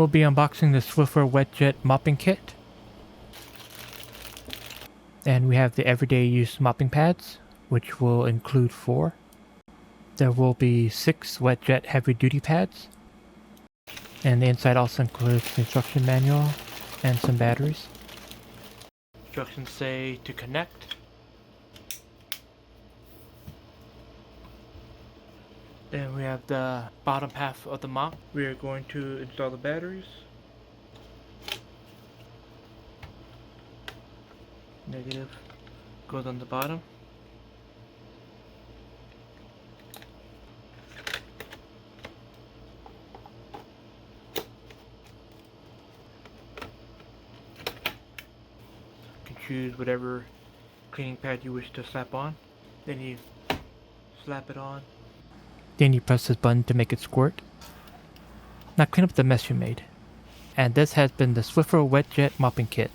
We'll be unboxing the Swiffer WetJet mopping kit. And we have the everyday use mopping pads, which will include 4. There will be 6 WetJet heavy duty pads. And the inside also includes the instruction manual and some batteries. Instructions say to connect. Then we have the bottom half of the mop. We are going to install the batteries. Negative goes on the bottom. You can choose whatever cleaning pad you wish to slap on. Then you slap it on. Then you press this button to make it squirt. Now clean up the mess you made. And this has been the Swiffer WetJet mopping kit.